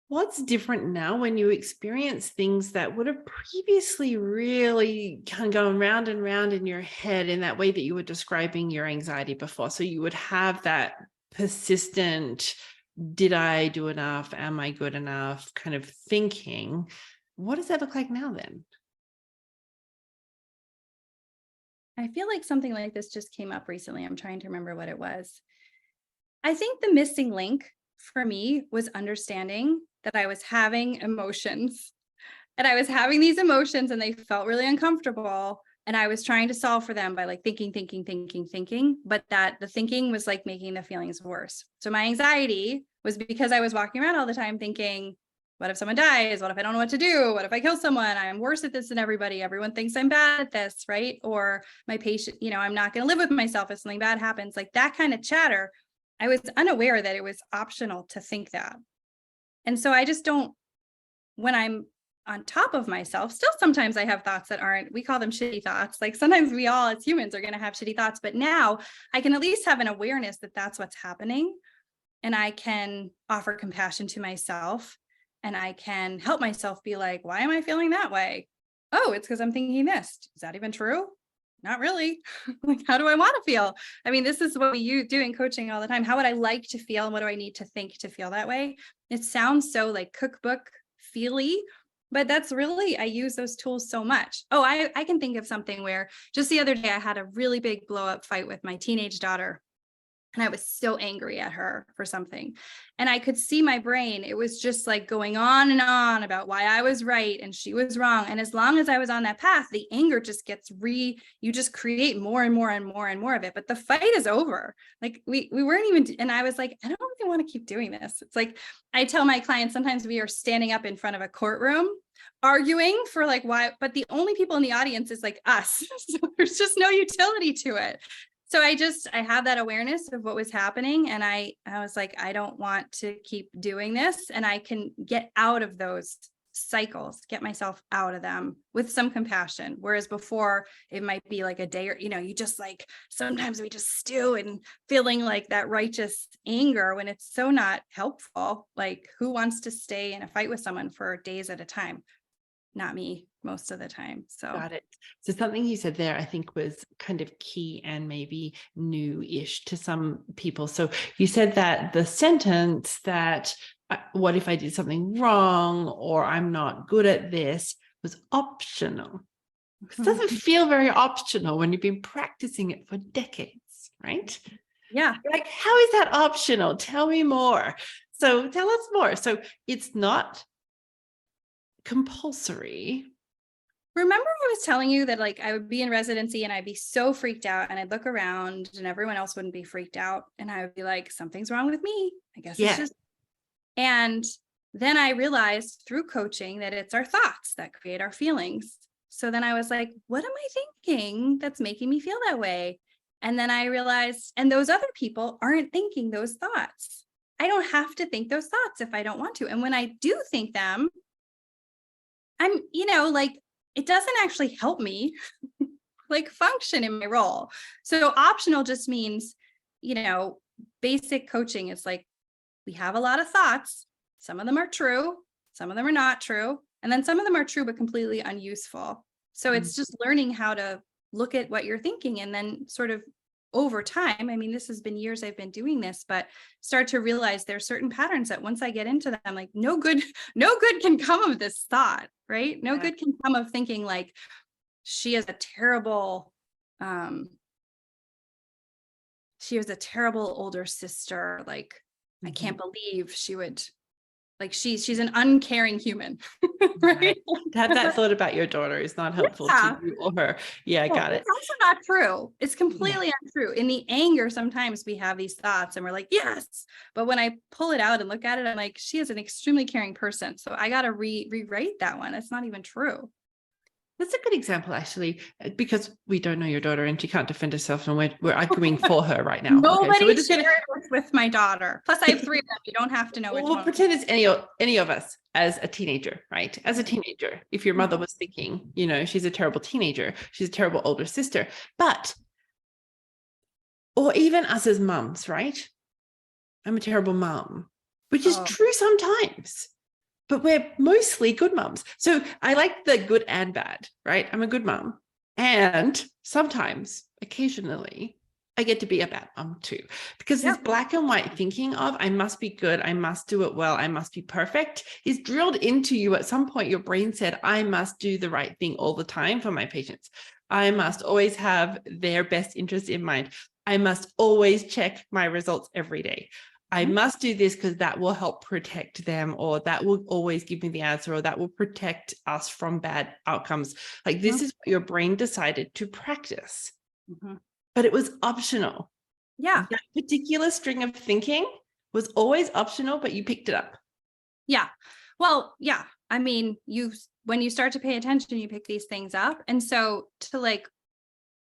what's different now when you experience things that would have previously really kind of gone round and round in your head in that way that you were describing your anxiety before? So you would have that persistent, did I do enough? Am I good enough? Kind of thinking. What does that look like now then? I feel like something like this just came up recently. I'm trying to remember what it was. I think the missing link for me was understanding that I was having emotions and I was having these emotions and they felt really uncomfortable. And I was trying to solve for them by like thinking, but that the thinking was like making the feelings worse. So my anxiety was because I was walking around all the time thinking, what if someone dies? What if I don't know what to do? What if I kill someone? I'm worse at this than everybody. Everyone thinks I'm bad at this, right? Or my patient, I'm not going to live with myself if something bad happens. Like that kind of chatter. I was unaware that it was optional to think that. And so I just don't, when I'm on top of myself, still sometimes I have thoughts that aren't, we call them shitty thoughts. Like sometimes we all as humans are going to have shitty thoughts, but now I can at least have an awareness that that's what's happening. And I can offer compassion to myself and I can help myself be like, why am I feeling that way? Oh, it's because I'm thinking this. Is that even true? Not really. Like, how do I want to feel? I mean, this is what we do in coaching all the time. How would I like to feel? And what do I need to think to feel that way? It sounds so like cookbook feely, but that's really, I use those tools so much. Oh, I can think of something where just the other day I had a really big blow up fight with my teenage daughter. And I was so angry at her for something. And I could see my brain. It was just like going on and on about why I was right and she was wrong. And as long as I was on that path, the anger just gets you just create more and more and more and more of it. But the fight is over. Like we weren't even, and I was like, I don't really want to keep doing this. It's like, I tell my clients, sometimes we are standing up in front of a courtroom arguing for like why, but the only people in the audience is like us. So there's just no utility to it. So I have that awareness of what was happening. And I was like, I don't want to keep doing this. And I can get out of those cycles, get myself out of them with some compassion. Whereas before it might be like a day or, you just like, sometimes we just stew and feeling like that righteous anger when it's so not helpful. Like who wants to stay in a fight with someone for days at a time? Not me most of the time. So Got it. So something you said there, I think was kind of key and maybe new-ish to some people. So you said that the sentence that, what if I did something wrong or I'm not good at this, was optional. It doesn't feel very optional when you've been practicing it for decades, right? Yeah. You're like, how is that optional? Tell me more. So tell us more. So it's not compulsory. Remember I was telling you that like I would be in residency and I'd be so freaked out and I'd look around and everyone else wouldn't be freaked out. And I would be like, something's wrong with me. I guess it's just, and then I realized through coaching that it's our thoughts that create our feelings. So then I was like, what am I thinking that's making me feel that way? And then I realized, and those other people aren't thinking those thoughts. I don't have to think those thoughts if I don't want to. And when I do think them, I'm, like, it doesn't actually help me like function in my role. So optional just means, basic coaching is like, we have a lot of thoughts. Some of them are true. Some of them are not true. And then some of them are true, but completely unuseful. So it's just learning how to look at what you're thinking and then sort of over time, I mean, this has been years I've been doing this, but start to realize there's certain patterns that once I get into them, like no good can come of this thought, right? No good can come of thinking like she is a terrible, she was a terrible older sister. Like, I can't believe she would, like, she's an uncaring human, right? To have that thought about your daughter is not helpful to you or her. Yeah, I got it. It's also not true. It's completely untrue. In the anger, sometimes we have these thoughts and we're like, yes. But when I pull it out and look at it, I'm like, she is an extremely caring person. So I got to rewrite that one. It's not even true. That's a good example, actually, because we don't know your daughter and she can't defend herself, and we're arguing for her right now. Nobody so we're just shares with my daughter. Plus, I have 3 of them. You don't have to know which we'll one. Pretend it's any of us as a teenager, right? As a teenager, if your mother was thinking, you know, she's a terrible teenager, she's a terrible older sister, or even us as mums, right? I'm a terrible mum, which is true sometimes. But we're mostly good mums. So I like the good and bad, right? I'm a good mum. And sometimes, occasionally, I get to be a bad mum too. Because this black and white thinking of I must be good, I must do it well, I must be perfect is drilled into you. At some point, your brain said, I must do the right thing all the time for my patients. I must always have their best interest in mind. I must always check my results every day. I must do this because that will help protect them, or that will always give me the answer, or that will protect us from bad outcomes. Like this is what your brain decided to practice, but it was optional. Yeah. That particular string of thinking was always optional, but you picked it up. Yeah. Well, yeah. I mean, when you start to pay attention, you pick these things up. And so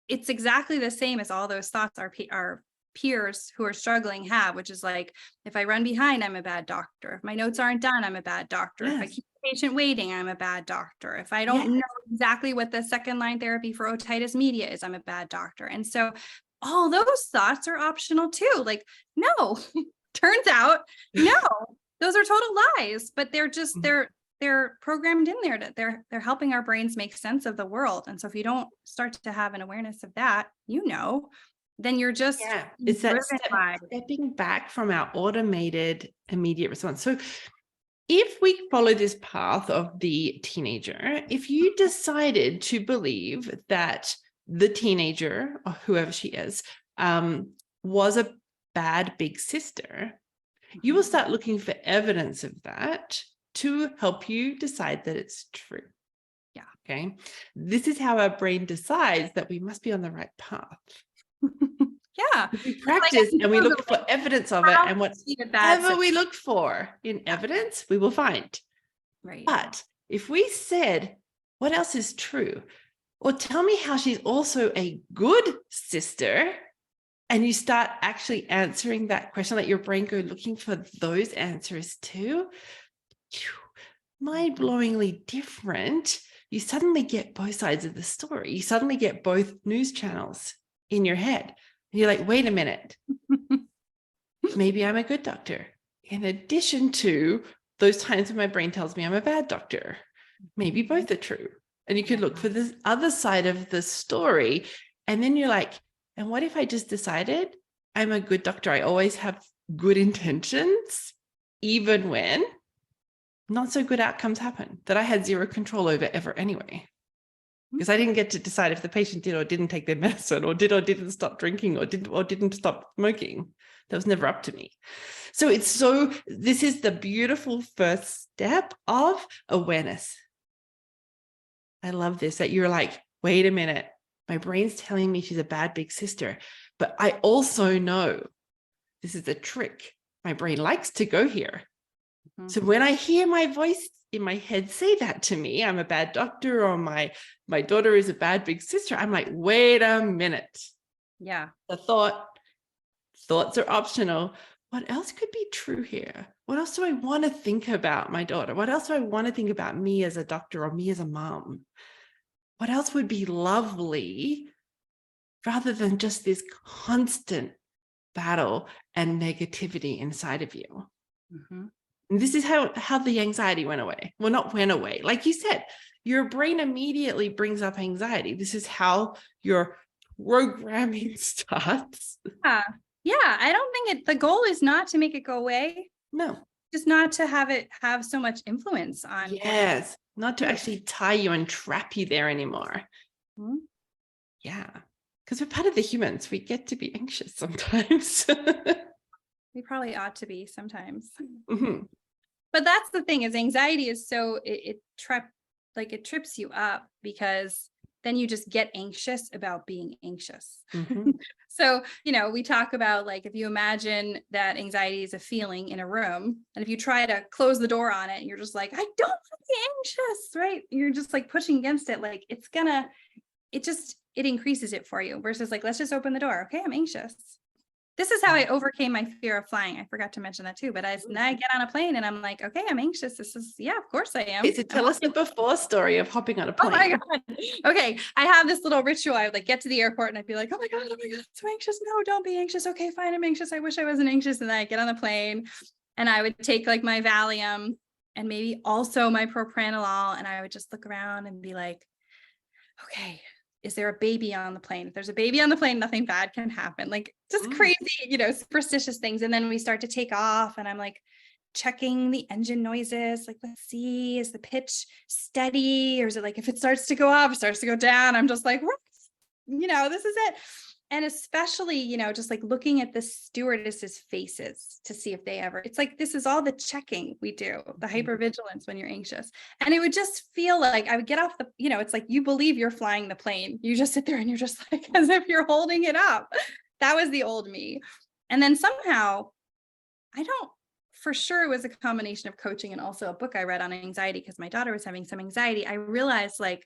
it's exactly the same as all those thoughts our peers who are struggling have, which is like, if I run behind, I'm a bad doctor. If my notes aren't done, I'm a bad doctor. If I keep the patient waiting, I'm a bad doctor. If I don't know exactly what the second line therapy for otitis media is, I'm a bad doctor. And so all those thoughts are optional too. Like, no, turns out, no, those are total lies, but they're just, they're programmed in there that they're helping our brains make sense of the world. And so if you don't start to have an awareness of that, then you're just it's that stepping back from our automated immediate response. So if we follow this path of the teenager, if you decided to believe that the teenager, or whoever she is, was a bad big sister, you will start looking for evidence of that to help you decide that it's true. Yeah. Okay. This is how our brain decides that we must be on the right path. Yeah. We practice and we look for evidence of it, and whatever we look for in evidence, we will find. Right. But if we said, what else is true? Or tell me how she's also a good sister, and you start actually answering that question, let your brain go looking for those answers too. Mind-blowingly different. You suddenly get both sides of the story. You suddenly get both news channels in your head. And you're like, wait a minute. Maybe I'm a good doctor. In addition to those times when my brain tells me I'm a bad doctor. Maybe both are true. And you could look for this other side of the story. And then you're like, and what if I just decided I'm a good doctor? I always have good intentions, even when not so good outcomes happen that I had zero control over ever anyway. Because I didn't get to decide if the patient did or didn't take their medicine, or didn't stop drinking, or didn't stop smoking. That was never up to me. So this is the beautiful first step of awareness. I love this, that you're like, wait a minute, my brain's telling me she's a bad big sister, but I also know this is a trick. My brain likes to go here. So when I hear my voice in my head say that to me, I'm a bad doctor, or my daughter is a bad big sister, I'm like, wait a minute. Yeah. The thoughts are optional. What else could be true here? What else do I want to think about my daughter? What else do I want to think about me as a doctor, or me as a mom? What else would be lovely, rather than just this constant battle and negativity inside of you? And this is how the anxiety went away. Well, not went away. Like you said, your brain immediately brings up anxiety. This is how your programming starts. Yeah. Yeah. I don't think the goal is not to make it go away, No. just not to have it have so much influence on what Yes. Not to you do. actually tie you and trap you there anymore. Mhm. Yeah. Because we're part of the humans. We get to be anxious sometimes. We probably ought to be sometimes. Mhm. But that's the thing, is anxiety is so it trips you up, because then you just get anxious about being anxious. Mhm. So, we talk about, like, if you imagine that anxiety is a feeling in a room, and if you try to close the door on it, and you're just like, I don't want to be anxious, right? You're just like pushing against it, like it increases it for you, versus like, let's just open the door. Okay, I'm anxious. This is how I overcame my fear of flying. I forgot to mention that too, but now I get on a plane and I'm like, okay, I'm anxious. Yeah, of course I am. Okay, so tell us the before story of hopping on a Oh my plane. God. Okay. I have this little ritual. I would like get to the airport and I'd be like, oh my God, I'm so anxious. No, don't be anxious. Okay, fine. I'm anxious. I wish I wasn't anxious. And then I get on the plane and I would take like my Valium and maybe also my propranolol. And I would just look around and be like, okay, is there a baby on the plane? If there's a baby on the plane, nothing bad can happen. Like, just crazy, superstitious things. And then we start to take off and I'm like checking the engine noises. Like, let's see, is the pitch steady? Or is it like, if it starts to go up, it starts to go down? I'm just like, this is it. And especially, just like looking at the stewardesses' faces to see if it's like, this is all the checking we do, the hypervigilance when you're anxious. And it would just feel like I would get off it's like, you believe you're flying the plane. You just sit there and you're just like, as if you're holding it up. That was the old me. And then somehow, for sure it was a combination of coaching and also a book I read on anxiety, because my daughter was having some anxiety. I realized, like,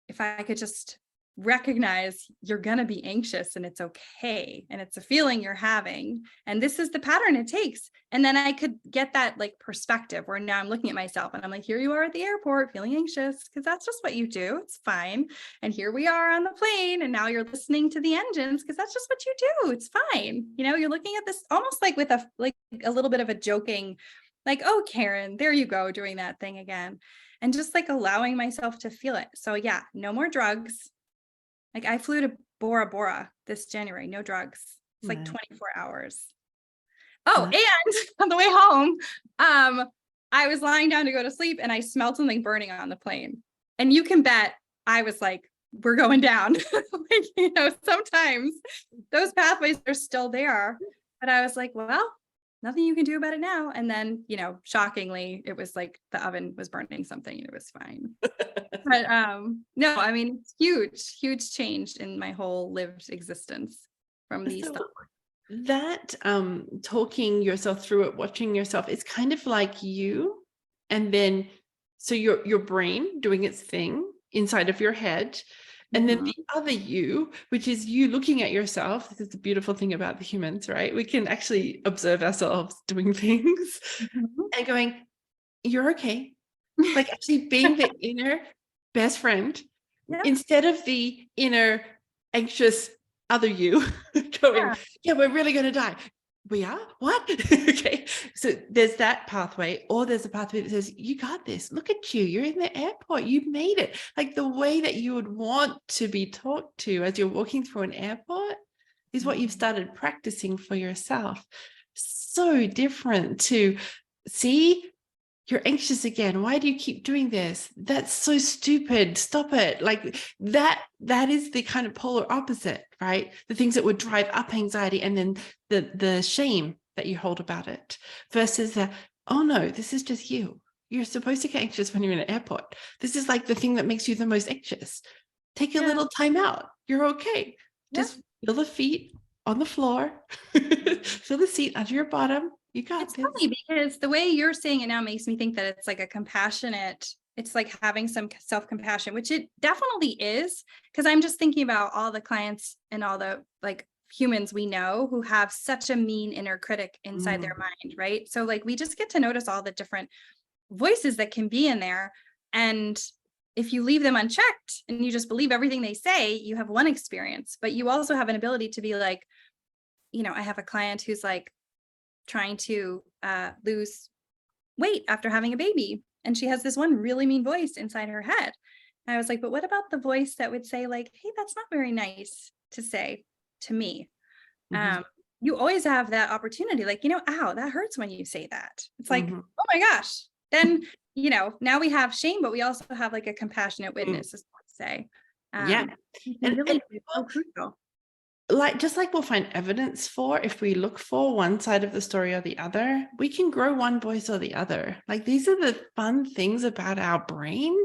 if I could just recognize you're going to be anxious and it's okay, and it's a feeling you're having, and this is the pattern it takes, and then I could get that like perspective where now I'm looking at myself and I'm like, here you are at the airport feeling anxious because that's just what you do, it's fine. And here we are on the plane and now you're listening to the engines because that's just what you do, it's fine. You're looking at this almost like with a little bit of a joking, like, oh, Karen, there you go doing that thing again. And just like allowing myself to feel it. So yeah, no more drugs. Like, I flew to Bora Bora this January, no drugs. It's like 24 hours. Oh, and on the way home, I was lying down to go to sleep and I smelled something burning on the plane. And you can bet I was like, we're going down. Like, sometimes those pathways are still there. But I was like, well, nothing you can do about it now. And then, shockingly, it was like the oven was burning something and it was fine. But no, I mean, it's huge change in my whole lived existence from these thoughts. That talking yourself through it, watching yourself, it's kind of like you, and then so your brain doing its thing inside of your head, and then the other you, which is you looking at yourself. This is the beautiful thing about the humans, right? We can actually observe ourselves doing things and going, you're okay. Like, actually being the inner best friend instead of the inner anxious other you going, yeah, we're really going to die. We are? What? Okay. So there's that pathway, or there's a pathway that says, you got this. Look at you. You're in the airport. You've made it. Like, the way that you would want to be talked to as you're walking through an airport is what you've started practicing for yourself. So different to see, you're anxious again. Why do you keep doing this? That's so stupid. Stop it. Like, that is the kind of polar opposite, right? The things that would drive up anxiety, and then the shame that you hold about it, versus the, oh no, this is just you. You're supposed to get anxious when you're in an airport. This is like the thing that makes you the most anxious. Take a little time out. You're okay. Just feel the feet on the floor. Feel the seat under your bottom. You got It's this. funny because the way you're saying it now makes me think that it's like it's like having some self-compassion, which it definitely is. Because I'm just thinking about all the clients and all the like humans we know who have such a mean inner critic inside their mind, right? So like, we just get to notice all the different voices that can be in there. And if you leave them unchecked and you just believe everything they say, you have one experience, but you also have an ability to be like, I have a client who's like, trying to lose weight after having a baby. And she has this one really mean voice inside her head. And I was like, but what about the voice that would say like, hey, that's not very nice to say to me? Mm-hmm. You always have that opportunity, like, ow, that hurts when you say that. It's like, Mm-hmm. oh my gosh. Then, now we have shame, but we also have like a compassionate witness, is what I say. Yeah. And really And so crucial. just like we'll find evidence for, if we look for one side of the story or the other, we can grow one voice or the other. Like, these are the fun things about our brain,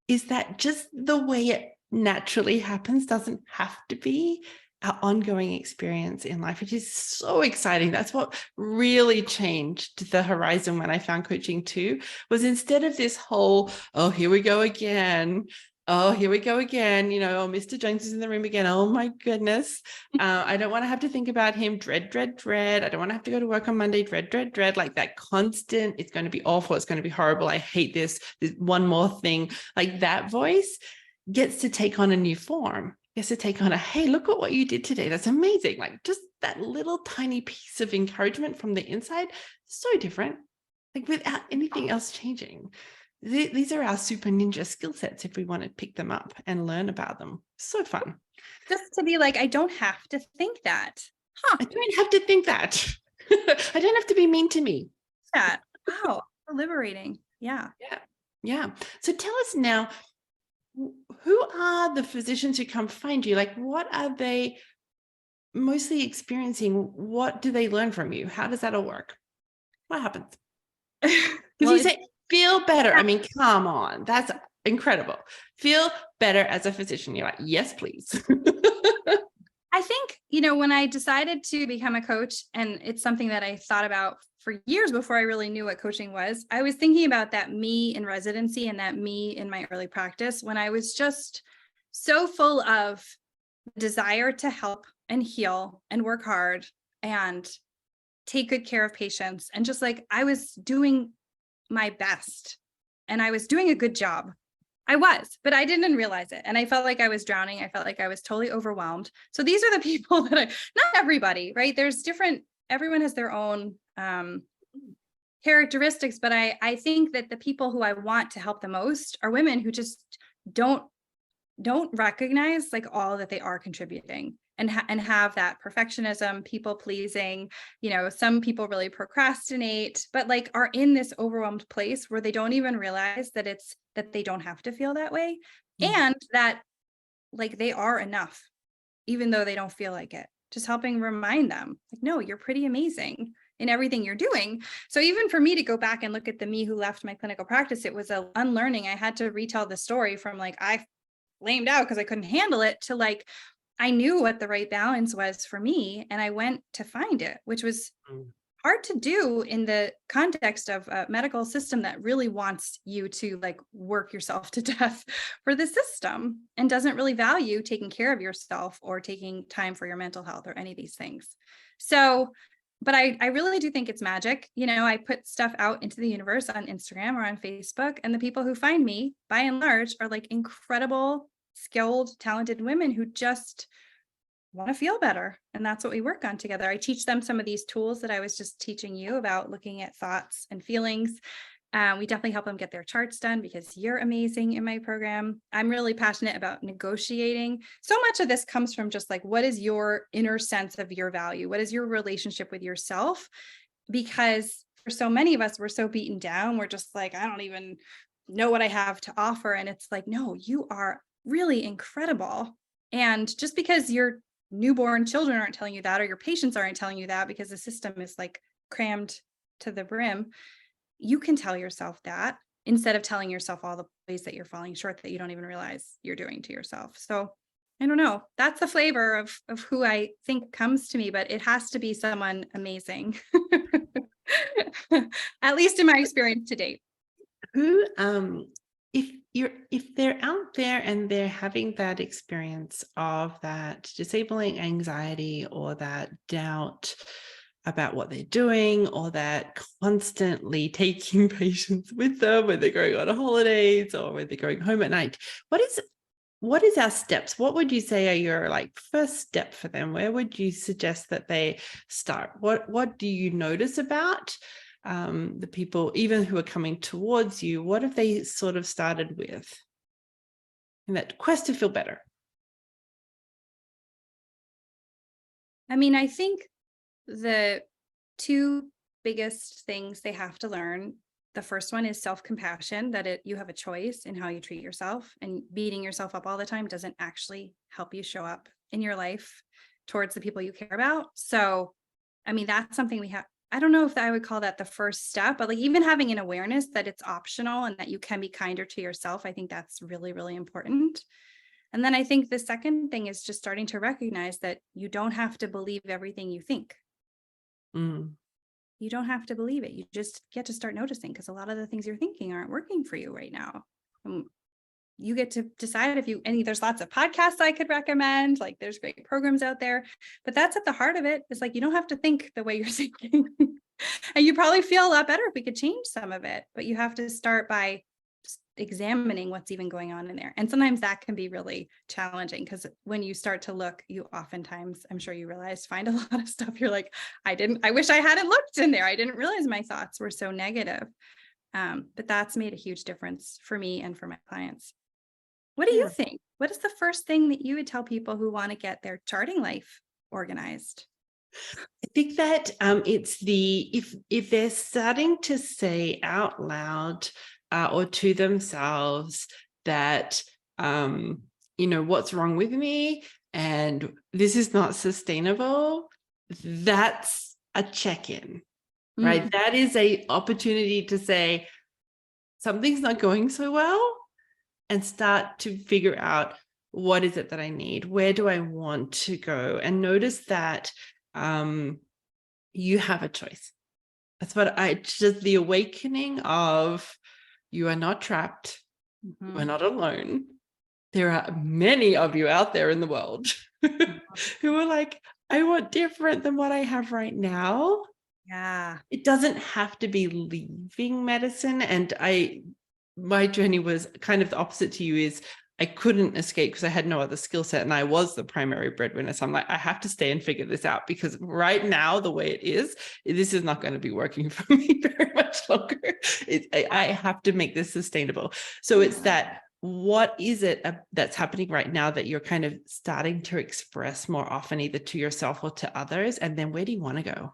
is that just the way it naturally happens doesn't have to be our ongoing experience in life, which is so exciting. That's what really changed the horizon when I found coaching too, was instead of this whole, oh, here we go again. Oh, here we go again. Oh, Mr. Jones is in the room again. Oh my goodness. I don't want to have to think about him. Dread, dread, dread. I don't want to have to go to work on Monday. Dread, dread, dread. Like that constant, it's going to be awful. It's going to be horrible. I hate this. There's one more thing. Like that voice gets to take on a new form. Gets to take on a, hey, look at what you did today. That's amazing. Like just that little tiny piece of encouragement from the inside, so different. Like without anything else changing. These are our super ninja skill sets if we want to pick them up and learn about them. So fun. Just to be like, I don't have to think that. I don't have to think that. I don't have to be mean to me. That. Wow. Liberating. Yeah. Yeah. Yeah. So tell us now, who are the physicians who come find you? Like, what are they mostly experiencing? What do they learn from you? How does that all work? What happens? Because Well, you say, feel better. I mean, come on. That's incredible. Feel better as a physician. You're like, yes, please. I think, when I decided to become a coach, and it's something that I thought about for years before I really knew what coaching was, I was thinking about that me in residency and that me in my early practice when I was just so full of desire to help and heal and work hard and take good care of patients. And just like I was doing my best and I was doing a good job. I was, but I didn't realize it. And I felt like I was drowning. I felt like I was totally overwhelmed. So these are the people that not everybody, right? There's different, everyone has their own characteristics, but I think that the people who I want to help the most are women who just don't recognize like all that they are contributing and have that perfectionism, people pleasing. Some people really procrastinate, but like are in this overwhelmed place where they don't even realize that they don't have to feel that way, and that like they are enough even though they don't feel like it. Just helping remind them like, no, you're pretty amazing in everything you're doing. So even for me to go back and look at the me who left my clinical practice, it was a unlearning. I had to retell the story from like I flamed out because I couldn't handle it to like I knew what the right balance was for me, and I went to find it, which was hard to do in the context of a medical system that really wants you to like work yourself to death for the system and doesn't really value taking care of yourself or taking time for your mental health or any of these things. So, but I really do think it's magic. I put stuff out into the universe on Instagram or on Facebook, and the people who find me by and large are like incredible, skilled, talented women who just want to feel better. And that's what we work on together. I teach them some of these tools that I was just teaching you about, looking at thoughts and feelings. We definitely help them get their charts done because you're amazing in my program. I'm really passionate about negotiating. So much of this comes from just like, what is your inner sense of your value? What is your relationship with yourself? Because for so many of us, we're so beaten down. We're just like, I don't even know what I have to offer. And it's like, no, you are really incredible. And just because your newborn children aren't telling you that, or your patients aren't telling you that because the system is like crammed to the brim, you can tell yourself that instead of telling yourself all the ways that you're falling short that you don't even realize you're doing to yourself. So I don't know. That's the flavor of who I think comes to me, but it has to be someone amazing, at least in my experience to date. Who, if they're out there and they're having that experience of that disabling anxiety or that doubt about what they're doing, or that constantly taking patients with them when they're going on holidays or when they're going home at night, what is our steps? What would you say are your like first step for them? Where would you suggest that they start? What do you notice about the people, even who are coming towards you, what have they sort of started with in that quest to feel better? I mean, I think the two biggest things they have to learn, the first one is self-compassion, that you have a choice in how you treat yourself, and beating yourself up all the time doesn't actually help you show up in your life towards the people you care about. So, I mean, that's something we have. I don't know if I would call that the first step, but like even having an awareness that it's optional and that you can be kinder to yourself, I think that's really, really important. And then I think the second thing is just starting to recognize that you don't have to believe everything you think. Mm. You don't have to believe it. You just get to start noticing, because a lot of the things you're thinking aren't working for you right now. You get to decide if there's lots of podcasts I could recommend, like there's great programs out there, but that's at the heart of it. It's like, you don't have to think the way you're thinking. And you probably feel a lot better if we could change some of it, but you have to start by just examining what's even going on in there. And sometimes that can be really challenging, because when you start to look, you oftentimes, I'm sure you realize, find a lot of stuff you're like, I wish I hadn't looked in there. I didn't realize my thoughts were so negative. But that's made a huge difference for me and for my clients. What do you think? What is the first thing that you would tell people who want to get their charting life organized? I think that it's if they're starting to say out loud or to themselves that what's wrong with me and this is not sustainable, that's a check-in, right? That is a opportunity to say something's not going so well, and start to figure out, what is it that I need? Where do I want to go? And notice that you have a choice. That's what just the awakening of, you are not trapped. You are not alone. There are many of you out there in the world who are like, I want different than what I have right now. Yeah. It doesn't have to be leaving medicine. And my journey was kind of the opposite to you. Is I couldn't escape because I had no other skill set, and I was the primary breadwinner. So I'm like, I have to stay and figure this out, because right now, the way it is, this is not going to be working for me very much longer. I have to make this sustainable. So it's that, what is it that's happening right now that you're kind of starting to express more often, either to yourself or to others? And then where do you want to go?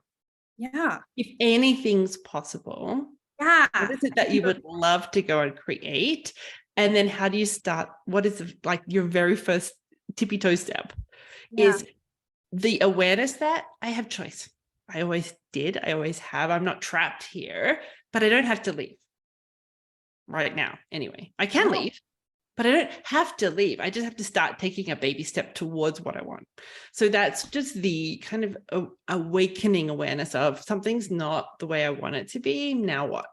Yeah. If anything's possible, Yeah. what is it that you would love to go and create? And then how do you start? What is like your very first tippy toe step? Is the awareness that I have choice. I always did. I always have. I'm not trapped here, but I don't have to leave right now. Anyway, I can leave, but I don't have to leave. I just have to start taking a baby step towards what I want. So that's just the kind of awakening awareness of, something's not the way I want it to be. Now what?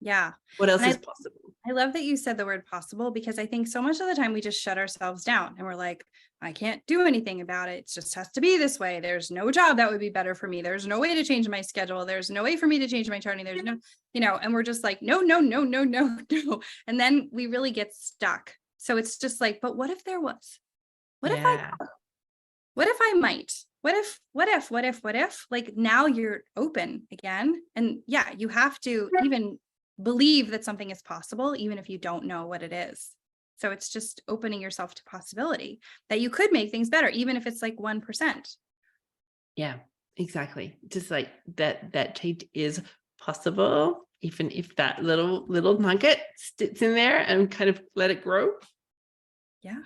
Yeah. What else is possible? I love that you said the word possible, because I think so much of the time we just shut ourselves down and we're like, I can't do anything about it. It just has to be this way. There's no job that would be better for me. There's no way to change my schedule. There's no way for me to change my charting. There's no, and we're just like, no. And then we really get stuck. So it's just like, but what if there was? What if I might? What if? Like, now you're open again. And yeah, you have to even believe that something is possible, even if you don't know what it is. So it's just opening yourself to possibility that you could make things better, even if it's like 1%. Yeah, exactly. Just like that change is possible, even if that little nugget sits in there, and kind of let it grow. Yeah.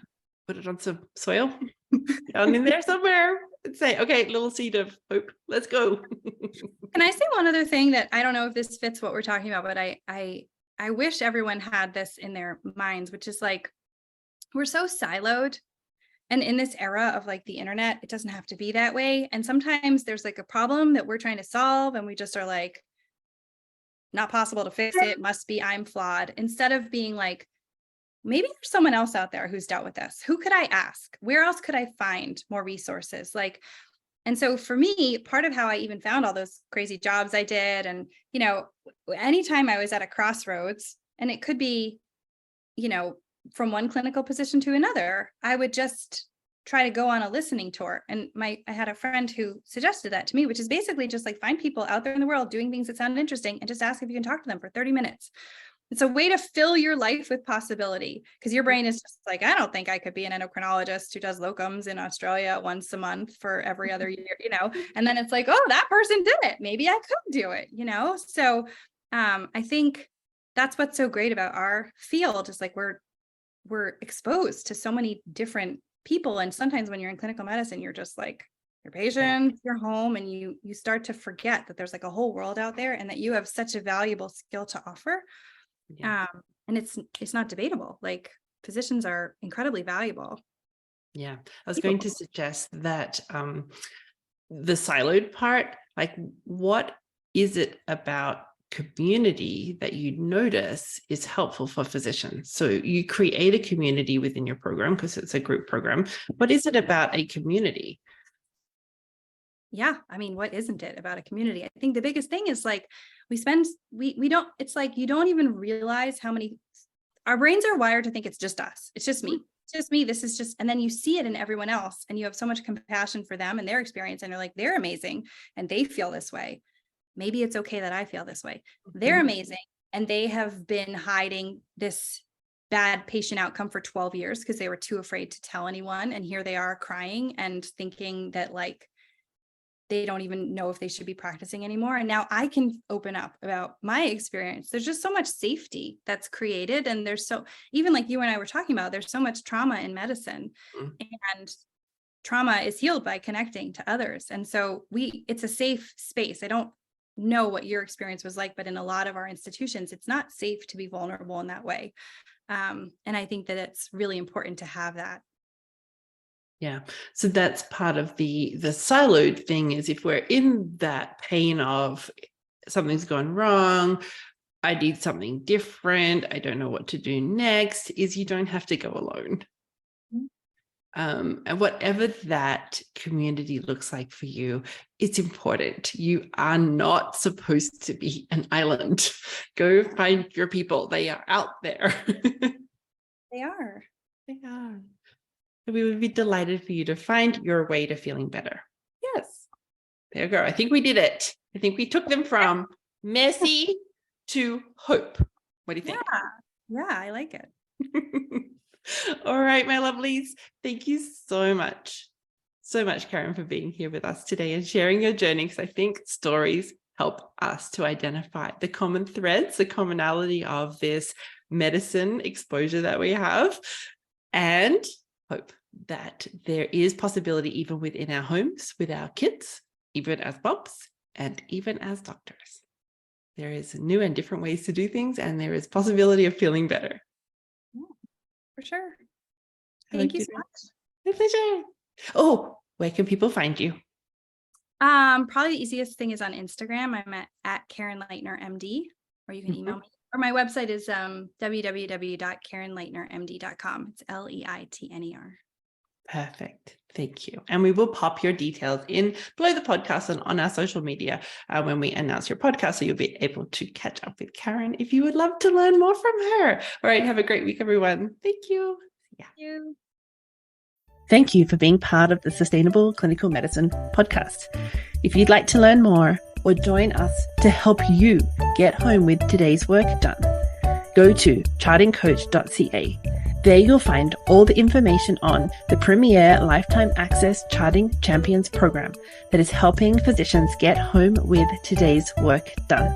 Put it on some soil down in there somewhere and say, okay, little seed of hope, let's go. Can I say one other thing that I don't know if this fits what we're talking about, but I wish everyone had this in their minds, which is like, we're so siloed. And in this era of like the internet, it doesn't have to be that way. And sometimes there's like a problem that we're trying to solve, and we just are like, not possible to fix it, must be, I'm flawed. Instead of being like, maybe there's someone else out there who's dealt with this. Who could I ask? Where else could I find more resources? Like, and so for me, part of how I even found all those crazy jobs I did, and, anytime I was at a crossroads, and it could be, from one clinical position to another, I would just try to go on a listening tour. And I had a friend who suggested that to me, which is basically just like find people out there in the world doing things that sound interesting and just ask if you can talk to them for 30 minutes. It's a way to fill your life with possibility, because your brain is just like, I don't think I could be an endocrinologist who does locums in Australia once a month for every other year, and then it's like, oh, that person did it. Maybe I could do it, So I think that's what's so great about our field is like we're exposed to so many different people. And sometimes when you're in clinical medicine, you're just like your patient, your home, and you start to forget that there's like a whole world out there and that you have such a valuable skill to offer. And it's not debatable. Like physicians are incredibly valuable. Yeah. I was going to suggest that the siloed part, like what is it about community that you notice is helpful for physicians? So you create a community within your program because it's a group program. What is it about a community? Yeah. I mean, what isn't it about a community? I think the biggest thing is like we don't, it's like you don't even realize how many, our brains are wired to think it's just us. It's just me. It's just me. This is just, and then you see it in everyone else and you have so much compassion for them and their experience. And you're like, they're amazing and they feel this way. Maybe it's okay that I feel this way. They're amazing. And they have been hiding this bad patient outcome for 12 years because they were too afraid to tell anyone. And here they are crying and thinking that like, they don't even know if they should be practicing anymore. And now I can open up about my experience. There's just so much safety that's created. And there's even like you and I were talking about, there's so much trauma in medicine and trauma is healed by connecting to others. And so it's a safe space. I don't know what your experience was like, but in a lot of our institutions, it's not safe to be vulnerable in that way. And I think that it's really important to have that. Yeah. So that's part of the siloed thing is if we're in that pain of something's gone wrong, I need something different, I don't know what to do next, is you don't have to go alone. And whatever that community looks like for you, it's important. You are not supposed to be an island. Go find your people. They are out there. They are. They are. We would be delighted for you to find your way to feeling better. Yes. There you go. I think we did it. I think we took them from messy to hope. What do you think? Yeah, I like it. All right, my lovelies. Thank you so much, Karen, for being here with us today and sharing your journey, because I think stories help us to identify the common threads, the commonality of this medicine exposure that we have, and hope that there is possibility even within our homes, with our kids, even as moms and even as doctors. There is new and different ways to do things, and there is possibility of feeling better. For sure. Thank you so much. My pleasure. Oh, where can people find you? Probably the easiest thing is on Instagram. I'm at Karen Leitner MD, or you can email me. Or my website is www.karenleitnermd.com. It's Leitner. Perfect. Thank you. And we will pop your details in below the podcast and on our social media when we announce your podcast, so you'll be able to catch up with Karen if you would love to learn more from her. All right. Have a great week, everyone. Thank you. Thank you. Thank you for being part of the Sustainable Clinical Medicine podcast. If you'd like to learn more or join us to help you get home with today's work done, go to chartingcoach.ca. There you'll find all the information on the premier Lifetime Access Charting Champions program that is helping physicians get home with today's work done,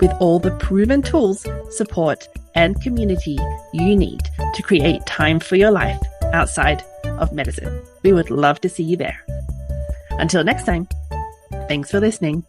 with all the proven tools, support, and community you need to create time for your life outside of medicine. We would love to see you there. Until next time, thanks for listening.